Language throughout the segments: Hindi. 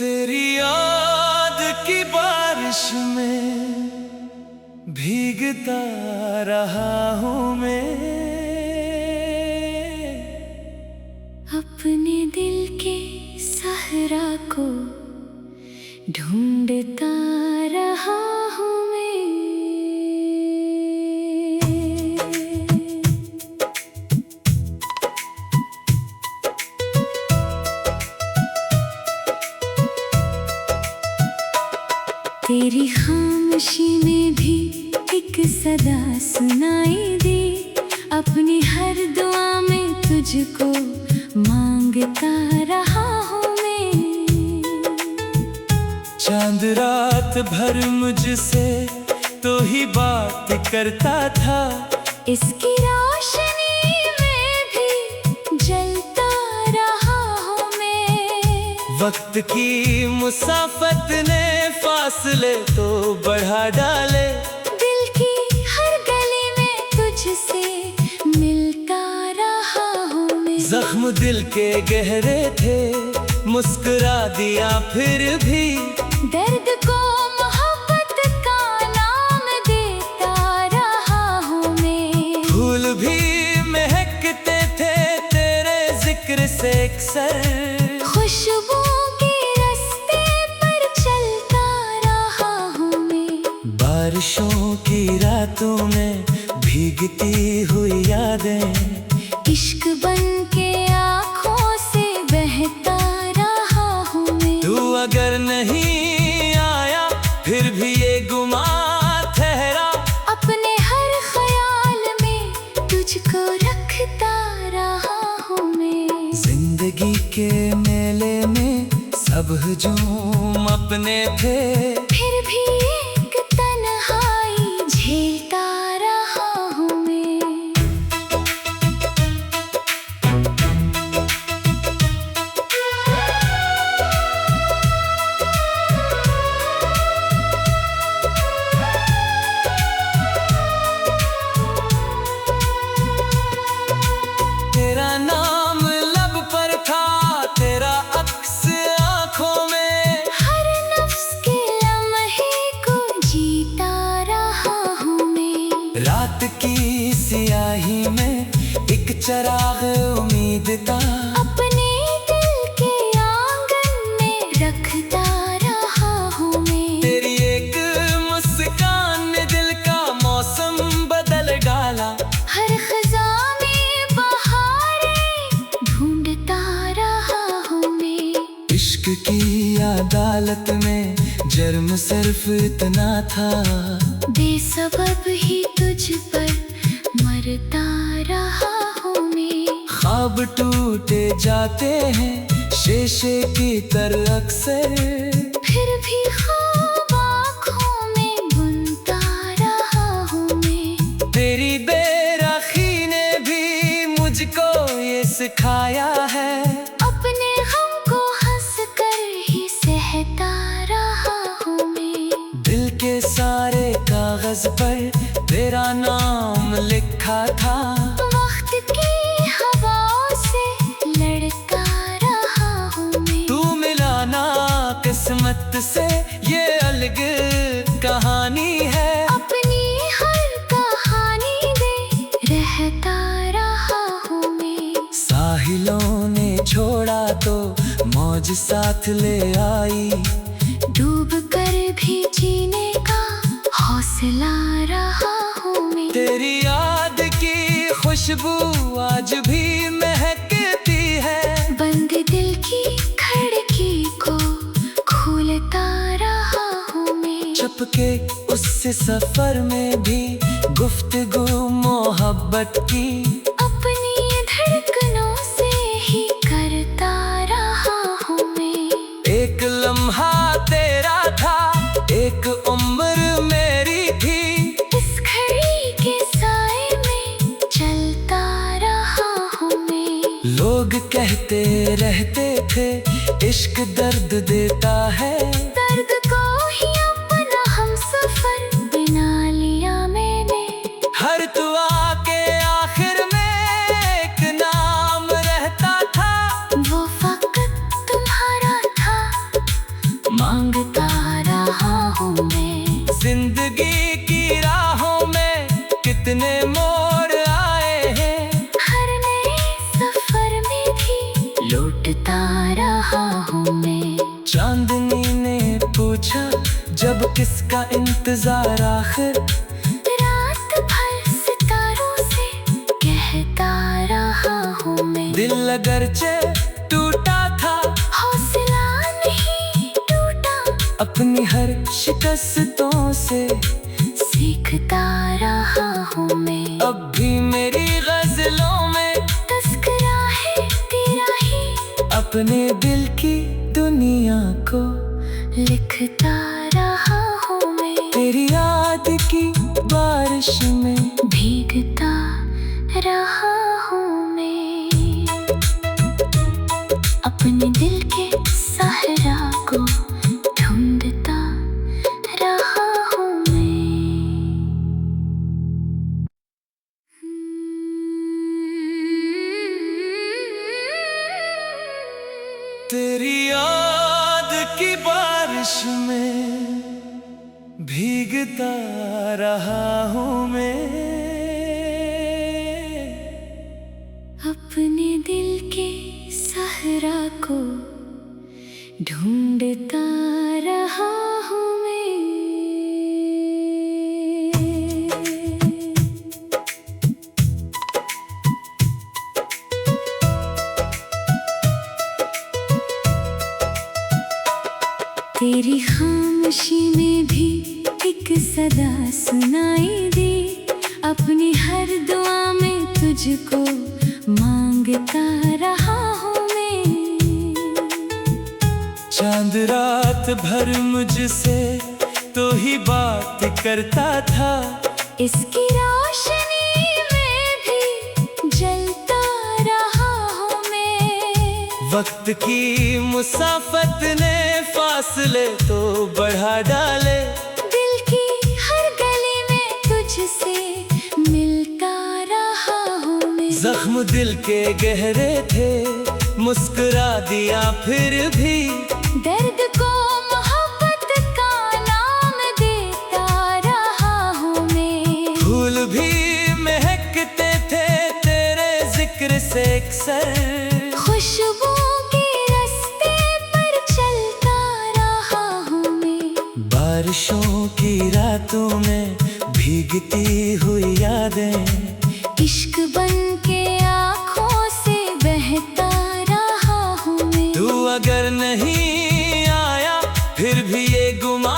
तेरी याद की बारिश में भीगता रहा हूँ मैं, अपने दिल के सहरा को ढूंढता रहा हूँ मैं। तेरी खामोशी में भी एक सदा सुनाई दी, अपनी हर दुआ में तुझको मांगता रहा हूँ मैं। चांद रात भर मुझसे तो ही बात करता था, इसकी रोशनी में भी जलता रहा हूँ मैं। वक्त की मुसाफत ने फासले तो बढ़ा डाले, दिल की हर गली में तुझसे मिलता रहा हूँ मैं। जख्म दिल के गहरे थे, मुस्कुरा दिया फिर भी, दर्द को मोहब्बत का नाम देता रहा हूँ मैं। फूल भी महकते थे तेरे जिक्र से अक्सर, खुशबू के रास्ते पर चलता रहा हूँ मैं। बारिशों की रातों में भीगती हुई यादें, इश्क बन के आँखों से बहता रहा हूँ मैं। तू अगर नहीं आया फिर भी ये गुमा ठहरा, अपने हर ख्याल में तुझको रखता रहा हूँ मैं। जिंदगी के मेले में सब हुजूम अपने थे, फिर भी एक तन्हाई झेलता रहा हूँ मैं। तेरा नाम लब पर था, तेरा अक्स आँखों में, हर नफ्स के लम्हे को जीता रहा हूँ मैं। रात की सियाही में एक चिराग उम्मीद का, अपने दिल के आंगन में रखता रहा हूँ मैं। तेरी एक मुस्कान ने दिल का मौसम बदल डाला, हर खज़ा में बहारें ढूंढता रहा हूँ मैं। इश्क की अदालत में जुर्म सिर्फ इतना था, बेसबब ही तुझ पर मरता रहा हूँ मैं। ख्वाब टूटे जाते हैं शीशे की तरह अक्सर, फिर भी ख्वाब आँखों में बुनता रहा हूँ मैं। तेरी बेरखी ने भी मुझको ये सिखाया है, अपने गम को हंस कर ही सहता रहा हूँ मैं। दिल के सारे कागज पर तेरा नाम लिखा था, वक्त की हवाओं से लड़ता रहा हूँ मैं। तू मिला ना किस्मत से ये अलग कहानी है, अपनी हर कहानी दे रहता रहा हूँ मैं। साहिलों ने छोड़ा तो मौज साथ ले आई, डूब कर भी जीने का हौसला रहा हूँ मैं। तेरी याद की खुशबू आज भी महकती है, बंद दिल की खिड़की को खोलता रहा हूँ मैं। चुपके उस सफर में भी गुफ्तगू मोहब्बत की, अपनी धड़कनों से ही करता रहा हूँ मैं। एक लम्हा तेरा था एक उम्र मेरी थी, इस घड़ी के साए में चलता रहा हूँ मैं। लोग कहते रहते थे इश्क दर्द देता है, दर्द को ही अपना हमसफर बना लिया मैंने। हर दुआ के आखिर में एक नाम रहता था, वो फकत तुम्हारा था, इंतजार आखिर रात भर सितारों से कहता रहा हूँ मैं। दिल अगरचे टूटा था, हौसला नहीं टूटा, अपनी हर शिकस्तों से सीखता रहा हूँ मैं। अब भी मेरी गजलों में तस्करा है तेरा ही, अपने दिल की दुनिया को लिखता रहा हूँ मैं। तेरी याद की बारिश में भीगता रहा हूँ मैं, अपने दिल के सहरा को ढूंढता रहा हूँ मैं। तेरी याद की बारिश में भीगता रहा हूँ मैं, अपने दिल के सहरा को ढूंढता रहा हूँ मैं। तेरी खामोशी में भी एक सदा सुनाई दी, अपनी हर दुआ में तुझको मांगता रहा हूँ मैं। चांद रात भर मुझसे तो ही बात करता था, इसकी रोशनी में भी जलता रहा हूँ मैं। वक्त की मुसाफत ने फासले तो बढ़ा डाले, दिल की हर गली में तुझसे मिलता रहा हूँ मैं। जख्म दिल के गहरे थे, मुस्कुरा दिया फिर भी, दर्द को मोहब्बत का नाम देता रहा हूँ मैं। फूल भी महकते थे तेरे जिक्र से अक्सर, खुशबू के रास्ते पर चलता रहा हूँ मैं। बारिशों की रातों में भीगती हुई यादें, इश्क बन के आँखों से बहता रहा हूँ मैं। तू अगर नहीं आया फिर भी ये गुमा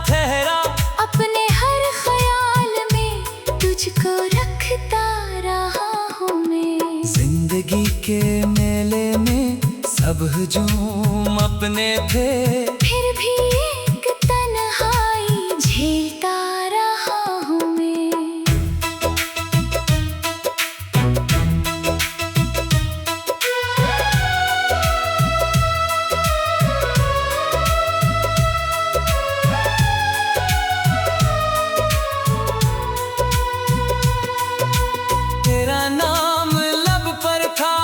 ठहरा, अपने हर ख्याल में तुझको रखता रहा हूँ मैं। जिंदगी के मेले में सब हुजूम अपने थे, फिर भी एक तन्हाई झेलता रहा हूँ मैं। तेरा नाम लब पर था,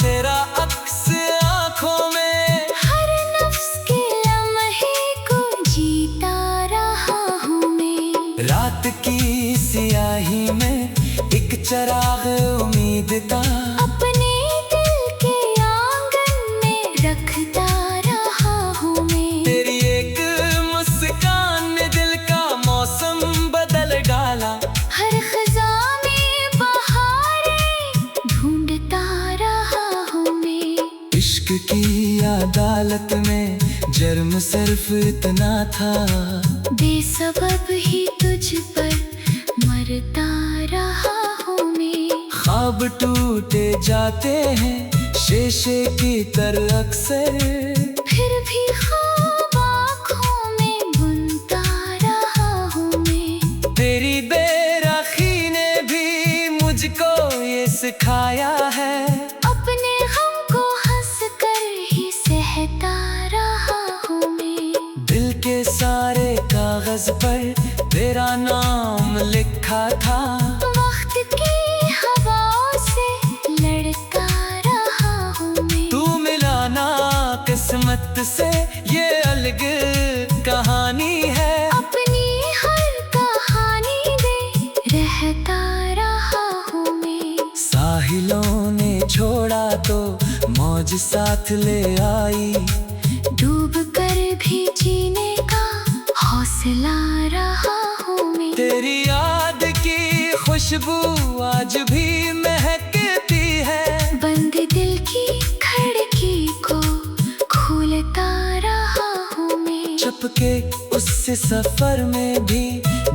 तेरा अक्स आँखों में, हर नफ्स के लम्हे को जीता रहा हूँ मैं। रात की सियाही में एक चराग उम्मीद का, अपने दिल के आंगन में रखता रहा हूँ मैं। तेरी एक मुस्कान ने दिल का मौसम बदल डाला, हर खज़ां में बहारें ढूंढता रहा हूँ मैं। इश्क की अदालत में जुर्म सिर्फ इतना था, बेसबब ही तुझ पर मरता रहा हूँ मैं। ख्वाब टूटे जाते हैं शीशे की तरह अक्सर, फिर भी ख्वाब आँखों में बुनता रहा हूँ मैं। तेरी बेरखी ने भी मुझको ये सिखाया है, अपने गम को हंस कर ही सहता रहा हूँ मैं। दिल के सारे कागज पर तेरा नाम लिखा था, वक्त की हवाओं से लड़ता रहा हूँ मैं। तू मिला ना किस्मत से ये अलग कहानी है, अपनी हर कहानी दे रहता रहा हूँ मैं। साहिलों ने छोड़ा तो मौज साथ ले आई, डूब कर भी जीने का हौसला रहा खुशबू आज भी महकती है। बंद दिल की खिड़की को खोलता रहा हूँ मैं। चुपके उससे सफर में भी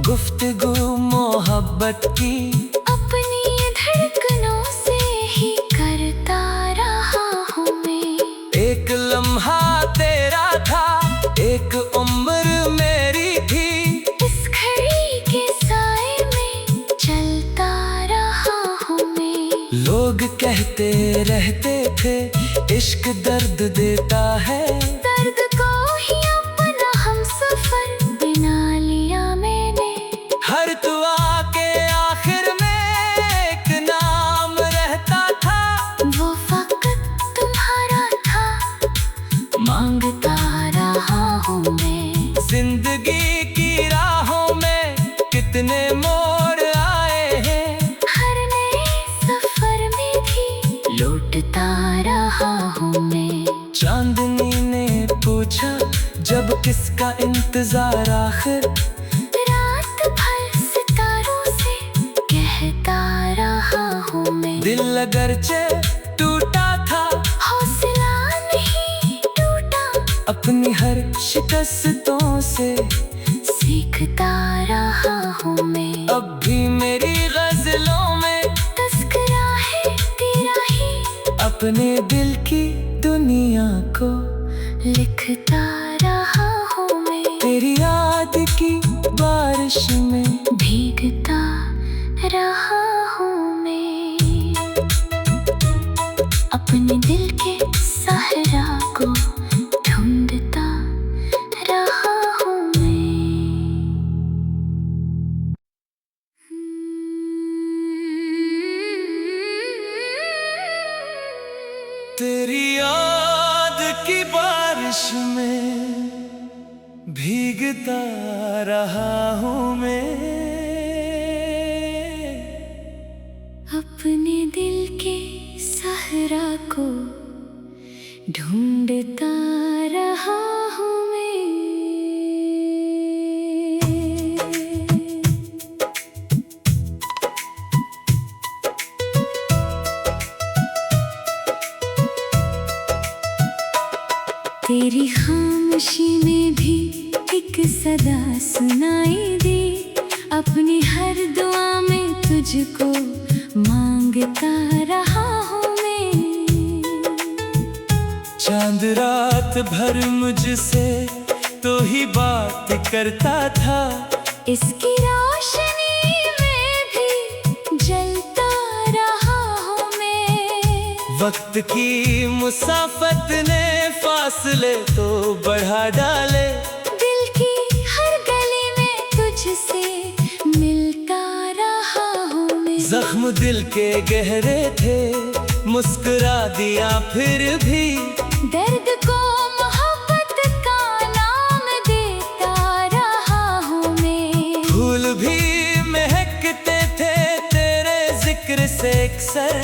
गुफ्तगू मोहब्बत की, अपनी धड़कनों से ही करता रहा हूँ मैं। एक लम्हा तेरा था, एक उम्र मेरी थी, इस घड़ी के साए में चलता रहा हूँ मैं। लोग कहते रहते थे इश्क दर्द देता है, दर्द को ही अपना हमसफर बना लिया मैंने। हर दुआ के आखिर में एक नाम रहता था, वो फकत तुम्हारा था, मांगता रहा हूँ मैं। जिंदगी की राहों में कितने मोड़ आए हैं, हर नए सफर में भी लौटता रहा हूँ मैं। चांदनी ने पूछा जब किसका इंतजार आखिर, रात भर सितारों से कहता रहा हूँ मैं। दिल अगरचे टूटा था, हौसला नहीं टूटा, अपनी हर शिकस्तों से सीखता रहा हूँ मैं। अब भी मेरी गजलों में तस्करा है तेरा ही, अपने दिल की दुनिया को लिखता रहा हूँ मैं। तेरी याद की बारिश में भीगता रहा हूँ मैं। अपने दिल के सहरा को ढूंढता रहा हूँ मैं। तेरी याद की बारिश में भीगता रहा हूँ मैं। अपने दिल के सहरा को ढूंढता रहा हूँ मैं। तेरी खामोशी में भी एक सदा सुनाई दी, अपनी हर दुआ में तुझको मांगता रहा हूँ मैं। चांद रात भर मुझसे तो ही बात करता था, इसकी रोशनी में भी जलता रहा हूँ मैं। वक्त की मुसाफत ने फासले तो बढ़ा डाले, दिल की हर गली में तुझसे मिलता रहा हूँ मैं। जख्म दिल के गहरे थे, मुस्कुरा दिया फिर भी, दर्द को मोहब्बत का नाम देता रहा हूँ मैं। फूल भी महकते थे तेरे जिक्र से अक्सर,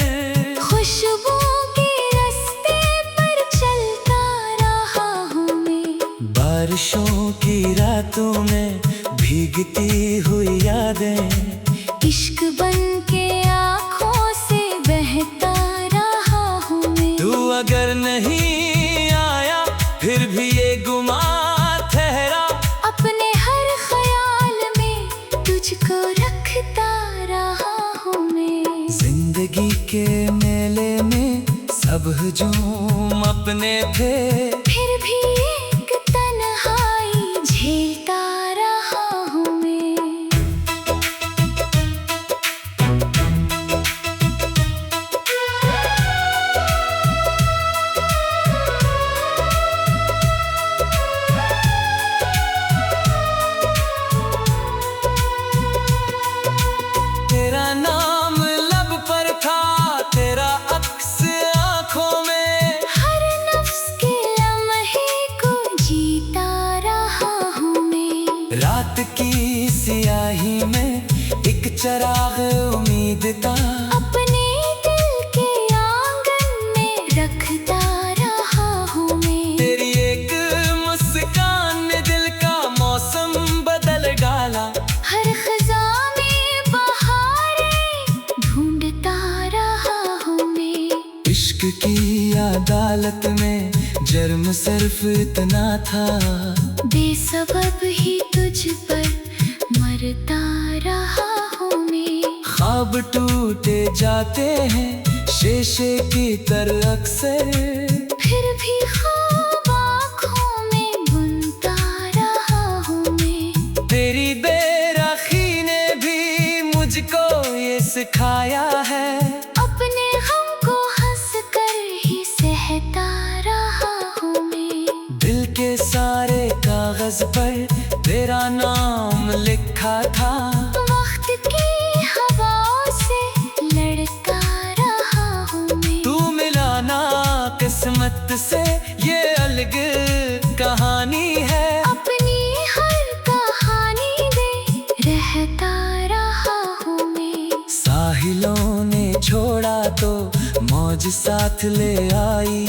खुशबू के रास्ते पर चलता रहा हूँ मैं। बारिशों की रातों में भीगती हुई यादें, इश्क बन के आँखों से बहता रहा हूँ मैं। तू अगर नहीं आया फिर भी ये गुमा ठहरा, अपने हर ख्याल में तुझको रखता रहा हूँ मैं। जिंदगी के मेले में सब हुजूम अपने थे, फिर भी एक तन्हाई झेलता रहा हूँ मैं। तेरा नाम लब पर था, तेरा अक्स आंखों में, हर नफ्स के लम्हे को इश्क की अदालत में जुर्म सिर्फ इतना था, बेसबब ही तुझ पर मरता रहा हूँ मैं। ख्वाब टूटे जाते हैं शीशे की तरह अक्सर, फिर भी ख्वाब आँखों में बुनता रहा हूँ मैं। तेरी बेराखी ने भी मुझको ये सिखाया है, अपने गम को हंस कर ही सहता रहा हूँ मैं। दिल के सारे कागज पर तेरा नाम लिखा था, वक्त की हवाओं से लड़ता रहा हूँ मैं। तू मिला ना किस्मत से ये अलग कहानी है, अपनी हर कहानी दे रहता रहा हूँ मैं। साहिलों ने छोड़ा तो मौज साथ ले आई,